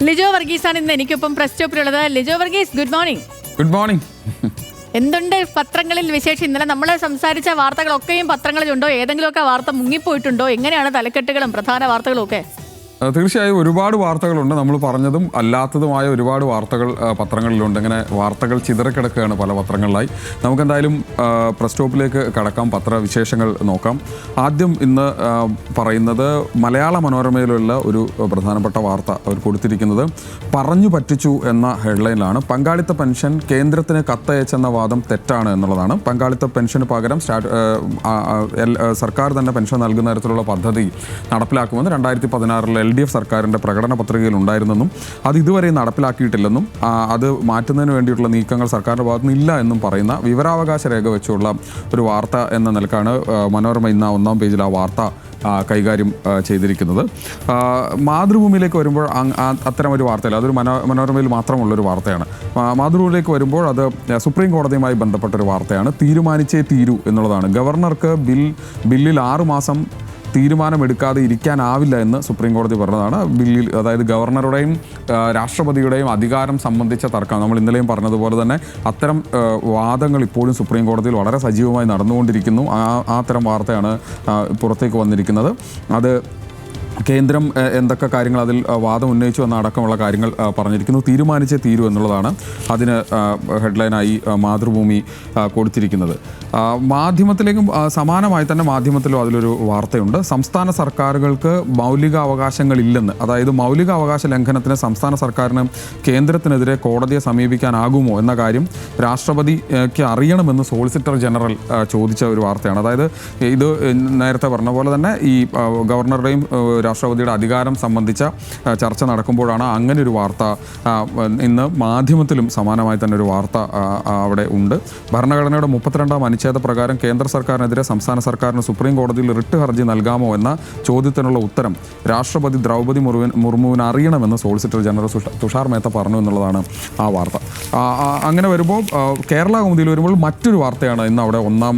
ലിജോ വർഗീസാണ് ഇന്ന് എനിക്കൊപ്പം പ്രസ് സ്റ്റോപ്പിലുള്ളത്. Lijo Varghese, good morning. Good morning. എന്തുണ്ട് പത്രങ്ങളിൽ വിശേഷം? ഇന്നലെ നമ്മൾ സംസാരിച്ച വാർത്തകളൊക്കെയും പത്രങ്ങളിലുണ്ടോ? ഏതെങ്കിലുമൊക്കെ വാർത്ത മുങ്ങിപ്പോയിട്ടുണ്ടോ? എങ്ങനെയാണ് തലക്കെട്ടുകളും പ്രധാന വാർത്തകളും ഒക്കെ? തീർച്ചയായും ഒരുപാട് വാർത്തകളുണ്ട്. നമ്മൾ പറഞ്ഞതും അല്ലാത്തതുമായ ഒരുപാട് വാർത്തകൾ പത്രങ്ങളിലുണ്ട്. ഇങ്ങനെ വാർത്തകൾ ചിതറിക്കിടക്കുകയാണ് പല പത്രങ്ങളിലായി. നമുക്കെന്തായാലും പ്രസ് സ്റ്റോപ്പിലേക്ക് കടക്കാം, പത്രവിശേഷങ്ങൾ നോക്കാം. ആദ്യം ഇന്ന് പറയുന്നത് മലയാള മനോരമയിലുള്ള ഒരു പ്രധാനപ്പെട്ട വാർത്ത അവർ കൊടുത്തിരിക്കുന്നത് പറഞ്ഞു പറ്റിച്ചു എന്ന ഹെഡ്ലൈനിലാണ്. പങ്കാളിത്ത പെൻഷൻ കേന്ദ്രത്തിന് കത്തയച്ചെന്ന വാദം തെറ്റാണ് എന്നുള്ളതാണ്. പങ്കാളിത്ത പെൻഷന് പകരം സർക്കാർ തന്നെ പെൻഷൻ നൽകുന്ന തരത്തിലുള്ള പദ്ധതി നടപ്പിലാക്കുമെന്ന് 2016 LDF സർക്കാരിൻ്റെ പ്രകടന പത്രികയിൽ ഉണ്ടായിരുന്നെന്നും അത് ഇതുവരെ നടപ്പിലാക്കിയിട്ടില്ലെന്നും അത് മാറ്റുന്നതിന് വേണ്ടിയിട്ടുള്ള നീക്കങ്ങൾ സർക്കാരിൻ്റെ ഭാഗത്തുനിന്ന് ഇല്ല എന്നും പറയുന്ന വിവരാവകാശ രേഖ വെച്ചുള്ള ഒരു വാർത്ത എന്ന നിലക്കാണ് മനോരമ ഇന്ന് ഒന്നാം പേജിൽ ആ വാർത്ത കൈകാര്യം ചെയ്തിരിക്കുന്നത്. മാതൃഭൂമിയിലേക്ക് വരുമ്പോൾ അത്തരം ഒരു വാർത്തയില്ല, അതൊരു മനോരമയിൽ മാത്രമുള്ളൊരു വാർത്തയാണ്. മാതൃഭൂമിയിലേക്ക് വരുമ്പോൾ അത് സുപ്രീം കോടതിയുമായി ബന്ധപ്പെട്ടൊരു വാർത്തയാണ്. തീരുമാനിച്ചേ തീരൂ എന്നുള്ളതാണ്. ഗവർണർക്ക് ബില്ലിൽ 6 മാസം തീരുമാനമെടുക്കാതെ ഇരിക്കാനാവില്ല എന്ന് സുപ്രീം കോടതി പറഞ്ഞതാണ്. ബില്ലിൽ, അതായത് ഗവർണറുടെയും രാഷ്ട്രപതിയുടെയും അധികാരം സംബന്ധിച്ച തർക്കം, നമ്മൾ ഇന്നലെയും പറഞ്ഞതുപോലെ തന്നെ അത്തരം വാദങ്ങൾ ഇപ്പോഴും സുപ്രീം കോടതിയിൽ വളരെ സജീവമായി നടന്നുകൊണ്ടിരിക്കുന്നു. ആ തരം വാർത്തയാണ് പുറത്തേക്ക് വന്നിരിക്കുന്നത്. അത് കേന്ദ്രം എന്തൊക്കെ കാര്യങ്ങൾ അതിൽ വാദം ഉന്നയിച്ചു എന്നടക്കമുള്ള കാര്യങ്ങൾ പറഞ്ഞിരിക്കുന്നു. തീരുമാനിച്ചേ തീരൂ എന്നുള്ളതാണ് അതിന് ഹെഡ്ലൈനായി മാതൃഭൂമി കൊടുത്തിരിക്കുന്നത്. മാധ്യമത്തിലേക്കും സമാനമായി തന്നെ മാധ്യമത്തിലും അതിലൊരു വാർത്തയുണ്ട്. സംസ്ഥാന സർക്കാരുകൾക്ക് മൗലികാവകാശങ്ങളില്ലെന്ന്, അതായത് മൗലികാവകാശ ലംഘനത്തിന് സംസ്ഥാന സർക്കാരിന് കേന്ദ്രത്തിനെതിരെ കോടതിയെ സമീപിക്കാനാകുമോ എന്ന കാര്യം രാഷ്ട്രപതിക്ക് അറിയണമെന്ന് സോളിസിറ്റർ ജനറൽ ചോദിച്ച ഒരു വാർത്തയാണ്. അതായത് ഇത് നേരത്തെ പറഞ്ഞ പോലെ തന്നെ ഈ ഗവർണറുടെയും രാഷ്ട്രപതിയുടെ അധികാരം സംബന്ധിച്ച ചർച്ച നടക്കുമ്പോഴാണ് അങ്ങനെ ഒരു വാർത്ത ഇന്ന് മാധ്യമത്തിലും സമാനമായി തന്നെ ഒരു വാർത്ത അവിടെ ഉണ്ട്. ഭരണഘടനയുടെ 32ാം അനുച്ഛേദ പ്രകാരം കേന്ദ്ര സർക്കാരിനെതിരെ സംസ്ഥാന സർക്കാരിന് സുപ്രീം കോടതിയിൽ റിട്ട് ഹർജി നൽകാമോ എന്ന ചോദ്യത്തിനുള്ള ഉത്തരം രാഷ്ട്രപതി ദ്രൗപദി മുർമുവിന് അറിയണമെന്ന് സോളിസിറ്റർ ജനറൽ തുഷാർ മേത്ത പറഞ്ഞു എന്നുള്ളതാണ് ആ വാർത്ത. അങ്ങനെ വരുമ്പോൾ കേരള കൗമുദിയിൽ വരുമ്പോൾ മറ്റൊരു വാർത്തയാണ് ഇന്ന് അവിടെ ഒന്നാം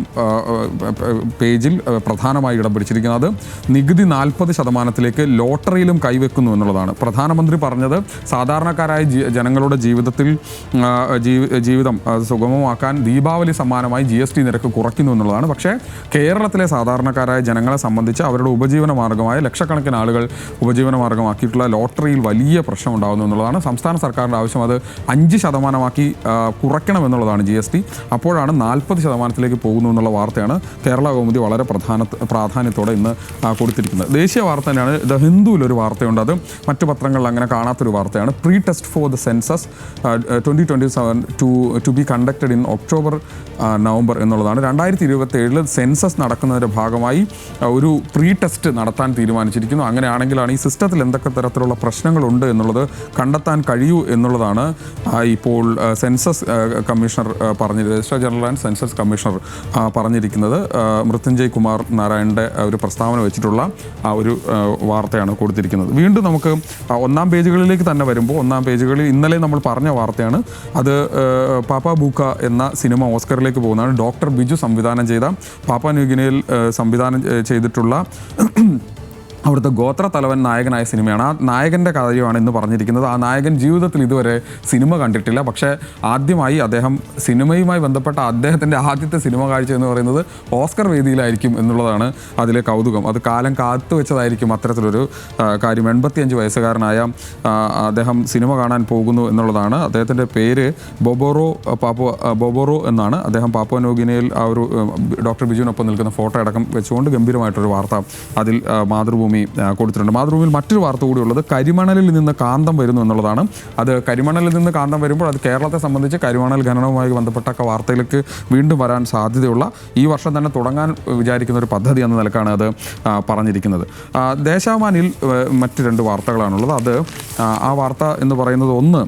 പേജിൽ പ്രധാനമായി ഇടം പിടിച്ചിരിക്കുന്നത്. നികുതി 40% ലോട്ടറിയിലും കൈവെക്കുന്നു എന്നുള്ളതാണ്. പ്രധാനമന്ത്രി പറഞ്ഞത് സാധാരണക്കാരായ ജനങ്ങളുടെ ജീവിതം സുഗമമാക്കാൻ ദീപാവലി സമ്മാനമായി GST നിരക്ക് കുറയ്ക്കുന്നു എന്നുള്ളതാണ്. പക്ഷേ കേരളത്തിലെ സാധാരണക്കാരായ ജനങ്ങളെ സംബന്ധിച്ച് അവരുടെ ഉപജീവന മാർഗ്ഗമായ ലക്ഷക്കണക്കിന് ആളുകൾ ഉപജീവന മാർഗ്ഗമാക്കിയിട്ടുള്ള ലോട്ടറിയിൽ വലിയ പ്രശ്നം ഉണ്ടാകുന്നു എന്നുള്ളതാണ്. സംസ്ഥാന സർക്കാരിൻ്റെ ആവശ്യം അത് 5% കുറയ്ക്കണമെന്നുള്ളതാണ് GST. അപ്പോഴാണ് 40% പോകുന്നു എന്നുള്ള വാർത്തയാണ് കേരള കൗമുദി വളരെ പ്രാധാന്യത്തോടെ ഇന്ന് കൊടുത്തിരിക്കുന്നത്. ദേശീയ വാർത്ത തന്നെയാണ്. ദ ഹിന്ദുവിലൊരു വാർത്തയുണ്ട്, അത് മറ്റു പത്രങ്ങളിൽ അങ്ങനെ കാണാത്തൊരു വാർത്തയാണ്. Pre test for the census 2027 to be conducted in October November എന്നുള്ളതാണ്. 2027 സെൻസസ് നടക്കുന്നതിൻ്റെ ഭാഗമായി ഒരു പ്രീ ടെസ്റ്റ് നടത്താൻ തീരുമാനിച്ചിരിക്കുന്നു. അങ്ങനെയാണെങ്കിലാണ് ഈ സിസ്റ്റത്തിൽ എന്തൊക്കെ തരത്തിലുള്ള പ്രശ്നങ്ങളുണ്ട് എന്നുള്ളത് കണ്ടെത്താൻ കഴിയൂ എന്നുള്ളതാണ് ഇപ്പോൾ census commissioner registrar general and census commissioner പറഞ്ഞിരിക്കുന്നത്. മൃത്യുഞ്ജയ് കുമാർ നാരായണൻ്റെ ഒരു പ്രസ്താവന വെച്ചിട്ടുള്ള ഒരു വാർത്തയാണ് കൊടുത്തിരിക്കുന്നത്. വീണ്ടും നമുക്ക് ഒന്നാം പേജുകളിലേക്ക് തന്നെ വരുമ്പോൾ ഒന്നാം പേജുകളിൽ ഇന്നലെ നമ്മൾ പറഞ്ഞ വാർത്തയാണ്. അത് പാപ്പാ ബൂക്ക എന്ന സിനിമ ഓസ്കറിലേക്ക് പോകുന്നതാണ്. ഡോക്ടർ ബിജു സംവിധാനം ചെയ്ത പാപ്പാ ന്യൂഗിനിയിൽ സംവിധാനം ചെയ്തിട്ടുള്ള അവിടുത്തെ ഗോത്ര തലവൻ നായകനായ സിനിമയാണ്. ആ നായകൻ്റെ കാര്യമാണ് ഇന്ന് പറഞ്ഞിരിക്കുന്നത്. ആ നായകൻ ജീവിതത്തിൽ ഇതുവരെ സിനിമ കണ്ടിട്ടില്ല. പക്ഷേ ആദ്യമായി അദ്ദേഹം സിനിമയുമായി ബന്ധപ്പെട്ട അദ്ദേഹത്തിൻ്റെ ആദ്യത്തെ സിനിമ കാഴ്ച എന്ന് പറയുന്നത് ഓസ്കർ വേദിയിലായിരിക്കും എന്നുള്ളതാണ് അതിലെ കൗതുകം. അത് കാലം കാത്തു വെച്ചതായിരിക്കും അത്തരത്തിലൊരു കാര്യം. 85 വയസ്സുകാരനായ അദ്ദേഹം സിനിമ കാണാൻ പോകുന്നു എന്നുള്ളതാണ്. അദ്ദേഹത്തിൻ്റെ പേര് ബൊബോറോ എന്നാണ്. അദ്ദേഹം പാപ്പുവ ന്യൂഗിനിയയിൽ ആ ഒരു ഡോക്ടർ ബിജുവിനൊപ്പം നിൽക്കുന്ന ഫോട്ടോ അടക്കം വെച്ചുകൊണ്ട് ഗംഭീരമായിട്ടൊരു വാർത്ത അതിൽ മാതൃഭൂമി കൊടുത്തിട്ടുണ്ട്. മാതൃഭൂമിയിൽ മറ്റൊരു വാർത്ത കൂടിയുള്ളത് കരിമണലിൽ നിന്ന് കാന്തം വരുന്നു എന്നുള്ളതാണ്. അത് കരിമണലിൽ നിന്ന് കാന്തം വരുമ്പോൾ അത് കേരളത്തെ സംബന്ധിച്ച് കരിമണൽ ഖനനവുമായി ബന്ധപ്പെട്ട വാർത്തയിലേക്ക് വീണ്ടും വരാൻ സാധ്യതയുള്ള, ഈ വർഷം തന്നെ തുടങ്ങാൻ വിചാരിക്കുന്ന ഒരു പദ്ധതി എന്ന നിലക്കാണ് അത് പറഞ്ഞിരിക്കുന്നത്. ദേശാഭിമാനിയിൽ മറ്റ് 2 വാർത്തകളാണുള്ളത്. അത് ആ വാർത്ത എന്ന് പറയുന്നത് ഒന്ന്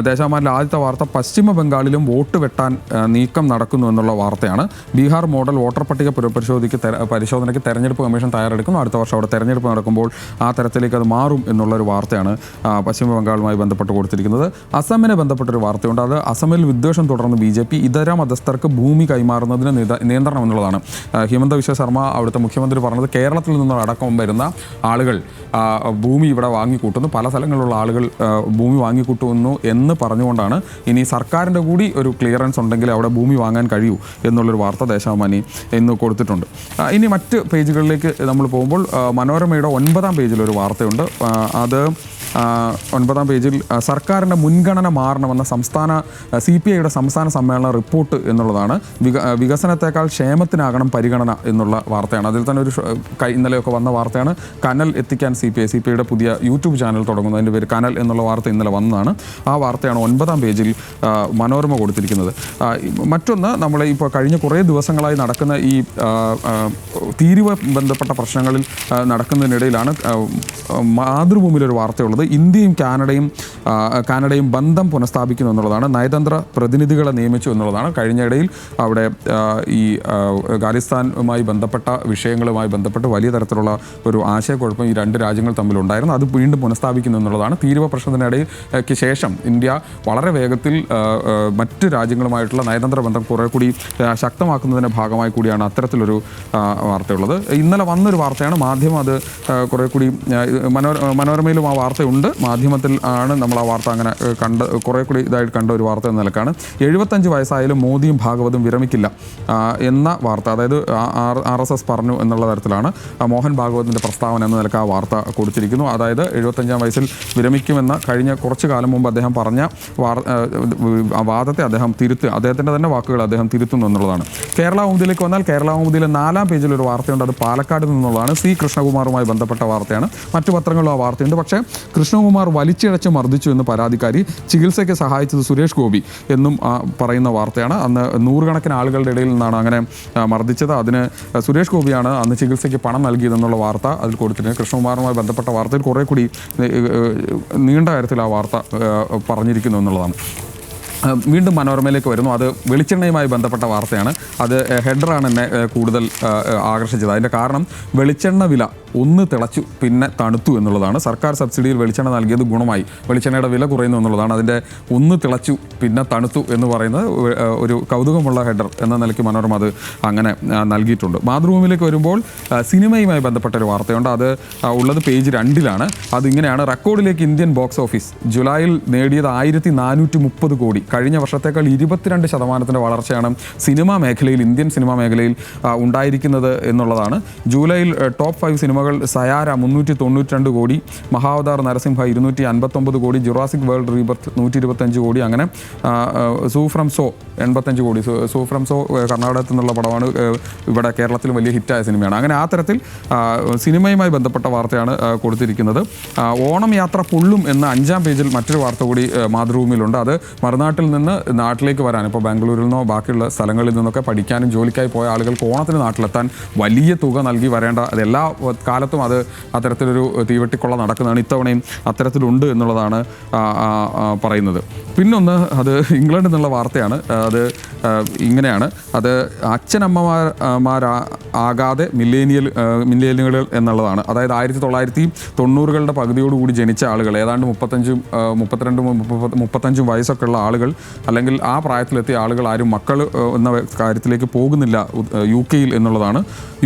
ദേശാഭിമാനിലെ ആദ്യത്തെ വാർത്ത പശ്ചിമ ബംഗാളിലും വോട്ട് വെട്ടാൻ നീക്കം നടക്കുന്നു എന്നുള്ള വാർത്തയാണ്. ബീഹാർ മോഡൽ വോട്ടർ പട്ടിക പരിശോധനയ്ക്ക് തെരഞ്ഞെടുപ്പ് കമ്മീഷൻ തയ്യാറെടുക്കുന്നു. അടുത്ത വർഷം അവിടെ തെരഞ്ഞെടുപ്പ് നടക്കുമ്പോൾ ആ തരത്തിലേക്ക് അത് മാറും എന്നുള്ളൊരു വാർത്തയാണ് പശ്ചിമ ബംഗാളുമായി ബന്ധപ്പെട്ട് കൊടുത്തിരിക്കുന്നത്. അസമിനെ ബന്ധപ്പെട്ടൊരു വാർത്തയുണ്ട്. അത് അസമിൽ വിദ്വേഷം തുടർന്ന് BJP ഇതര മതസ്ഥർക്ക് ഭൂമി കൈമാറുന്നതിന് നിയന്ത്രണം എന്നുള്ളതാണ്. ഹിമന്ത വിശ്വ ശർമ്മ അവിടുത്തെ മുഖ്യമന്ത്രി പറഞ്ഞത് കേരളത്തിൽ നിന്നടക്കം വരുന്ന ആളുകൾ ഭൂമി ഇവിടെ വാങ്ങിക്കൂട്ടുന്നു, പല സ്ഥലങ്ങളിലുള്ള ആളുകൾ ഭൂമി വാങ്ങിക്കൂട്ടുന്നു എന്ന് പറഞ്ഞുകൊണ്ടാണ് ഇനി സർക്കാരിൻ്റെ കൂടി ഒരു ക്ലിയറൻസ് ഉണ്ടെങ്കിൽ അവിടെ ഭൂമി വാങ്ങാൻ കഴിയൂ എന്നുള്ളൊരു വാർത്ത ദേശാഭിമാനി ഇന്ന് കൊടുത്തിട്ടുണ്ട്. ഇനി മറ്റ് പേജുകളിലേക്ക് നമ്മൾ പോകുമ്പോൾ മനോരമയുടെ 9-ാം പേജിലൊരു വാർത്തയുണ്ട്. അത് 9-ാം പേജിൽ സർക്കാരിൻ്റെ മുൻഗണന മാറണമെന്ന CPIയുടെ സംസ്ഥാന സമ്മേളന റിപ്പോർട്ട് എന്നുള്ളതാണ്. വികസനത്തെക്കാൾ ക്ഷേമത്തിനാകണം പരിഗണന എന്നുള്ള വാർത്തയാണ്. അതിൽ തന്നെ ഒരു ഇന്നലെയൊക്കെ വന്ന വാർത്തയാണ്. കനൽ എത്തിക്കാൻ CPIയുടെ പുതിയ യൂട്യൂബ് ചാനൽ തുടങ്ങുന്നു. അതിൻ്റെ പേര് കനൽ എന്നുള്ള വാർത്ത ഇന്നലെ വന്നതാണ്. ആ വാർത്തയാണ് 9-ാം പേജിൽ മനോരമ കൊടുത്തിരിക്കുന്നത്. മറ്റൊന്ന്, നമ്മൾ ഇപ്പോൾ കഴിഞ്ഞ കുറേ ദിവസങ്ങളായി നടക്കുന്ന ഈ തീരുവ ബന്ധപ്പെട്ട പ്രശ്നങ്ങളിൽ നടക്കുന്നതിനിടയിലാണ് മാതൃഭൂമിയിലൊരു വാർത്തയുള്ളത്. ഇന്ത്യയും കാനഡയും ബന്ധം പുനഃസ്ഥാപിക്കുന്നു എന്നുള്ളതാണ്. നയതന്ത്ര പ്രതിനിധികളെ നിയമിച്ചു എന്നുള്ളതാണ്. കഴിഞ്ഞയിടയിൽ അവിടെ ഈ ഖാലിസ്ഥാനുമായി ബന്ധപ്പെട്ട വിഷയങ്ങളുമായി ബന്ധപ്പെട്ട് വലിയ തരത്തിലുള്ള ഒരു ആശയക്കുഴപ്പം ഈ രണ്ട് രാജ്യങ്ങൾ തമ്മിലുണ്ടായിരുന്നു. അത് വീണ്ടും പുനഃസ്ഥാപിക്കുന്നു എന്നുള്ളതാണ്. തീരുവ പ്രശ്നത്തിനിടയ്ക്ക് ശേഷം ഇന്ത്യ വളരെ വേഗത്തിൽ മറ്റ് രാജ്യങ്ങളുമായിട്ടുള്ള നയതന്ത്ര ബന്ധം കുറേ കൂടി ശക്തമാക്കുന്നതിൻ്റെ ഭാഗമായി കൂടിയാണ് അത്തരത്തിലൊരു വാർത്തയുള്ളത്. ഇന്നലെ വന്നൊരു വാർത്തയാണ്. മാധ്യമം അത് കുറേ കൂടി മനോരമയിലും ആ വാർത്തയുണ്ട്. മാധ്യമത്തിൽ ആണ് നമ്മൾ ആ വാർത്ത അങ്ങനെ കുറേ കൂടി ഇതായിട്ട് കണ്ട ഒരു വാർത്ത എന്ന നിലക്കാണ്. 75 വയസ്സായാലും മോദിയും ഭാഗവതും വിരമിക്കില്ല എന്ന വാർത്ത, അതായത് RSS പറഞ്ഞു എന്നുള്ള തരത്തിലാണ് മോഹൻ ഭാഗവതിൻ്റെ പ്രസ്താവന എന്ന നിലക്ക് ആ വാർത്ത കൊടുത്തിരിക്കുന്നു. അതായത് 75-ാം വയസ്സിൽ വിരമിക്കുമെന്ന കഴിഞ്ഞ കുറച്ചു കാലം മുമ്പ് അദ്ദേഹം പറഞ്ഞ വാദത്തെ അദ്ദേഹത്തിൻ്റെ തന്നെ വാക്കുകൾ അദ്ദേഹം തിരുത്തുന്നു എന്നുള്ളതാണ്. കേരള കൗമുദിയിലേക്ക് വന്നാൽ കേരള കൗമുദിയിലെ 4-ാം പേജിലൊരു വാർത്തയുണ്ട്. അത് പാലക്കാട് നിന്നുള്ളതാണ്. കൃഷ്ണകുമാറുമായി ബന്ധപ്പെട്ട വാർത്തയാണ്. മറ്റു പത്രങ്ങളിലും ആ വാർത്തയുണ്ട്. പക്ഷേ കൃഷ്ണകുമാർ വലിച്ചിഴച്ച് മർദ്ദിച്ചു എന്ന് പരാതിക്കാരി, ചികിത്സയ്ക്ക് സഹായിച്ചത് സുരേഷ് ഗോപി എന്നും പറയുന്ന വാർത്തയാണ്. അന്ന് നൂറുകണക്കിന് ആളുകളുടെ ഇടയിൽ നിന്നാണ് അങ്ങനെ മർദ്ദിച്ചത്. അതിന് സുരേഷ് ഗോപിയാണ് അന്ന് ചികിത്സയ്ക്ക് പണം നൽകിയതെന്നുള്ള വാർത്ത അതിൽ കൊടുത്തിട്ടുണ്ട്. കൃഷ്ണകുമാറുമായി ബന്ധപ്പെട്ട വാർത്തയിൽ കുറേ കൂടി നീണ്ട കാര്യത്തിൽ ആ വാർത്ത പറഞ്ഞിരിക്കുന്നു എന്നുള്ളതാണ്. വീണ്ടും മനോരമയിലേക്ക് വരുന്നു. അത് വെളിച്ചെണ്ണയുമായി ബന്ധപ്പെട്ട വാർത്തയാണ്. അത് ഹെഡറാണ് എന്നെ കൂടുതൽ ആകർഷിച്ചത്. അതിൻ്റെ കാരണം വെളിച്ചെണ്ണ വില ഒന്ന് തിളച്ചു പിന്നെ തണുത്തു എന്നുള്ളതാണ്. സർക്കാർ സബ്സിഡിയിൽ വെളിച്ചെണ്ണ നൽകിയത് ഗുണമായി, വെളിച്ചെണ്ണയുടെ വില കുറയുന്നു എന്നുള്ളതാണ്. അതിൻ്റെ ഒന്ന് തിളച്ചു പിന്നെ തണുത്തു എന്ന് പറയുന്നത് ഒരു കൗതുകമുള്ള ഹെഡർ എന്ന നിലയ്ക്ക് മനോരമ അത് അങ്ങനെ നൽകിയിട്ടുണ്ട്. മാതൃഭൂമിയിലേക്ക് വരുമ്പോൾ സിനിമയുമായി ബന്ധപ്പെട്ട ഒരു വാർത്തയുണ്ട്. അത് ഉള്ളത് പേജ് 2-ലാണ്. അതിങ്ങനെയാണ്: റെക്കോർഡിലേക്ക് ഇന്ത്യൻ ബോക്സ് ഓഫീസ്. ജൂലൈയിൽ നേടിയത് 1430 കോടി. കഴിഞ്ഞ വർഷത്തേക്കാൾ 22% വളർച്ചയാണ് ഇന്ത്യൻ സിനിമാ മേഖലയിൽ ഉണ്ടായിരിക്കുന്നത് എന്നുള്ളതാണ്. ജൂലൈയിൽ ടോപ്പ് 5 സിനിമകൾ: സയാര 392 കോടി, മഹാവതാർ നരസിംഹ 259 കോടി, ജുറാസിക് വേൾഡ് റീബർത്ത് 125 കോടി, അങ്ങനെ സൂ ഫ്രം സോ 85 കോടി. സൂ ഫ്രം സോ കർണാടകത്തിൽ നിന്നുള്ള പടമാണ്, ഇവിടെ കേരളത്തിൽ വലിയ ഹിറ്റായ സിനിമയാണ്. അങ്ങനെ ആ തരത്തിൽ സിനിമയുമായി ബന്ധപ്പെട്ട വാർത്തയാണ് കൊടുത്തിരിക്കുന്നത്. ഓണം യാത്ര പൊള്ളും എന്ന 5-ാം പേജിൽ മറ്റൊരു വാർത്ത കൂടി മാതൃഭൂമിയിലുണ്ട്. അത് മറുനാട്ടിൽ നിന്ന് നാട്ടിലേക്ക് വരാൻ, ഇപ്പോൾ ബാംഗ്ലൂരിൽ നിന്നോ ബാക്കിയുള്ള സ്ഥലങ്ങളിൽ നിന്നൊക്കെ പഠിക്കാനും ജോലിക്കായി പോയ ആളുകൾക്ക് ഓണത്തിന് നാട്ടിലെത്താൻ വലിയ തുക നൽകി വരേണ്ട, അതെല്ലാ കാലത്തും അത് അത്തരത്തിലൊരു തീവെട്ടിക്കൊള്ള നടക്കുന്നതാണ്. ഇത്തവണയും അത്തരത്തിലുണ്ട് എന്നുള്ളതാണ് പറയുന്നത്. പിന്നൊന്ന്, അത് ഇംഗ്ലണ്ടിൽ നിന്നുള്ള വാർത്തയാണ്. അത് ഇങ്ങനെയാണ്: അത് അച്ഛനമ്മമാരാകാതെ മില്ലേനിയലുകൾ എന്നുള്ളതാണ്. അതായത് 1990കളുടെ പകുതിയോടുകൂടി ജനിച്ച ആളുകൾ, ഏതാണ്ട് 35 വയസ്സൊക്കെ ഉള്ള ആളുകൾ, അല്ലെങ്കിൽ ആ പ്രായത്തിലെത്തിയ ആളുകൾ ആരും മക്കൾ എന്ന കാര്യത്തിലേക്ക് പോകുന്നില്ല UK-യിൽ എന്നുള്ളതാണ്.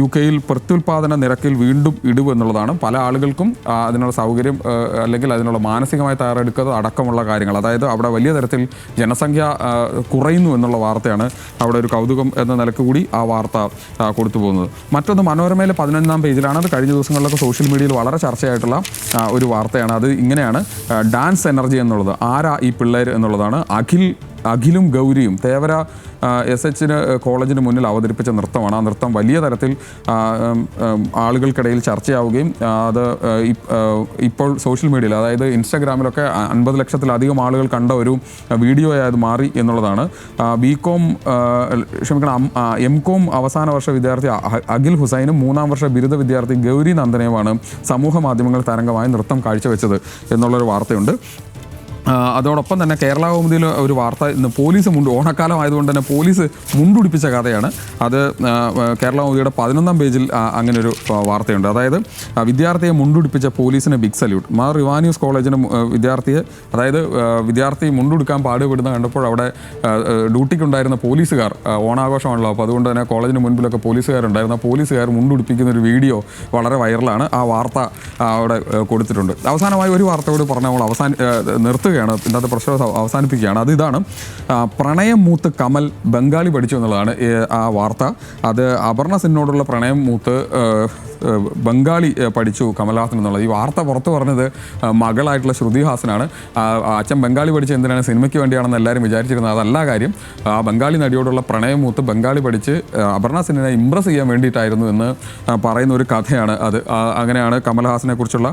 UK-യിൽ പ്രത്യുൽപാദന നിരക്കിൽ വീണ്ടും ഇടിവ് എന്നുള്ളതാണ്. പല ആളുകൾക്കും അതിനുള്ള സൗകര്യം അല്ലെങ്കിൽ അതിനുള്ള മാനസികമായി തയ്യാറെടുക്കുന്നത് അടക്കമുള്ള കാര്യങ്ങൾ, അതായത് അവിടെ വലിയ തരത്തിൽ ജനസംഖ്യ കുറയുന്നു എന്നുള്ള വാർത്തയാണ് അവിടെ ഒരു കൗതുകം എന്ന നിലക്ക് കൂടി ആ വാർത്ത കൊടുത്തു പോകുന്നത്. മറ്റൊന്ന് മനോരമയിലെ 15-ാം പേജിലാണ്. അത് കഴിഞ്ഞ ദിവസങ്ങളിലൊക്കെ സോഷ്യൽ മീഡിയയിൽ വളരെ ചർച്ചയായിട്ടുള്ള ഒരു വാർത്തയാണ്. അത് ഇങ്ങനെയാണ്: ഡാൻസ് എനർജി എന്നുള്ളത്. ആരാ ഈ പിള്ളേർ എന്നുള്ളതാണ്. അഖിലും ഗൗരിയും തേവര SH കോളേജിന് മുന്നിൽ അവതരിപ്പിച്ച നൃത്തമാണ്. ആ നൃത്തം വലിയ തരത്തിൽ ആളുകൾക്കിടയിൽ ചർച്ചയാവുകയും അത് ഇപ്പോൾ സോഷ്യൽ മീഡിയയിൽ, അതായത് ഇൻസ്റ്റാഗ്രാമിലൊക്കെ 50 ലക്ഷത്തിലധികം ആളുകൾ കണ്ട ഒരു വീഡിയോയായി അത് മാറി എന്നുള്ളതാണ്. M.Com അവസാന വർഷ വിദ്യാർത്ഥി അഖിൽ ഹുസൈനും 3-ാം വർഷ ബിരുദ വിദ്യാർത്ഥി ഗൗരി നന്ദനയുമാണ് സമൂഹ മാധ്യമങ്ങൾ തരംഗമായി നൃത്തം കാഴ്ചവെച്ചത് എന്നുള്ളൊരു വാർത്തയുണ്ട്. അതോടൊപ്പം തന്നെ കേരള കൗമുദിയിൽ ഒരു വാർത്ത ഇന്ന് പോലീസ് ഓണക്കാലം ആയതുകൊണ്ട് തന്നെ പോലീസ് മുണ്ടുടിപ്പിച്ച കഥയാണ്. അത് കേരള കൗമുദിയുടെ 11-ാം പേജിൽ അങ്ങനെ ഒരു വാർത്തയുണ്ട്. അതായത് വിദ്യാർത്ഥിയെ മുണ്ടുടിപ്പിച്ച പോലീസിന് ബിഗ് സല്യൂട്ട്. മാർ റിവാനിയൂസ് കോളേജിന് വിദ്യാർത്ഥി മുണ്ടുടുക്കാൻ പാടുപെടുന്ന കണ്ടപ്പോൾ അവിടെ ഡ്യൂട്ടിക്കുണ്ടായിരുന്ന പോലീസുകാർ, ഓണാഘോഷമാണല്ലോ, അപ്പോൾ അതുകൊണ്ട് തന്നെ കോളേജിന് മുൻപിലൊക്കെ പോലീസുകാരുണ്ടായിരുന്നു. ആ പോലീസുകാർ മുണ്ടുടിപ്പിക്കുന്ന ഒരു വീഡിയോ വളരെ വൈറലാണ്. ആ വാർത്ത അവിടെ കൊടുത്തിട്ടുണ്ട്. അവസാനമായി ഒരു വാർത്ത കൂടി പറഞ്ഞ നമ്മൾ നിർത്തുകയാണ്, ഇന്നത്തെ പ്രശ്നം അവസാനിപ്പിക്കുകയാണ്. അത് ഇതാണ്: പ്രണയം മൂത്ത് കമൽ ബംഗാളി പഠിച്ചു എന്നുള്ളതാണ് ആ വാർത്ത. അത് അപർണ സിനോടുള്ള പ്രണയം മൂത്ത് ബംഗാളി പഠിച്ചു കമൽഹാസൻ എന്നുള്ളത്. ഈ വാർത്ത പുറത്തു പറഞ്ഞത് മകളായിട്ടുള്ള ശ്രുതി ഹാസനാണ്. അച്ഛൻ ബംഗാളി പഠിച്ച് എന്തിനാണ്, സിനിമയ്ക്ക് വേണ്ടിയാണെന്ന് എല്ലാവരും വിചാരിച്ചിരുന്നത്. അതല്ല കാര്യം. ആ ബംഗാളി നടിയോടുള്ള പ്രണയം മൂത്ത് ബംഗാളി പഠിച്ച് അപർണ സിനിനെ ഇംപ്രസ് ചെയ്യാൻ വേണ്ടിയിട്ടായിരുന്നു എന്ന് പറയുന്ന ഒരു കഥയാണ് അത്. അങ്ങനെയാണ് കമൽഹാസനെ കുറിച്ചുള്ള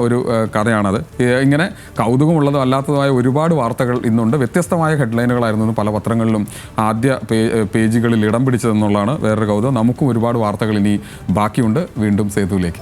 ഒരു കഥയാണത്. ഇങ്ങനെ കൗതുകമുള്ളതും അല്ലാത്തതുമായ ഒരുപാട് വാർത്തകൾ ഇന്നുണ്ട്. വ്യത്യസ്തമായ ഹെഡ്ലൈനുകളായിരുന്നു പല പത്രങ്ങളിലും ആദ്യ പേജുകളിൽ ഇടം പിടിച്ചതെന്നുള്ളതാണ് വേറൊരു കൗതുകം. നമുക്കും ഒരുപാട് വാർത്തകൾ ഇനി ബാക്കിയുണ്ട്. വീണ്ടും സേതുവിലേക്ക്.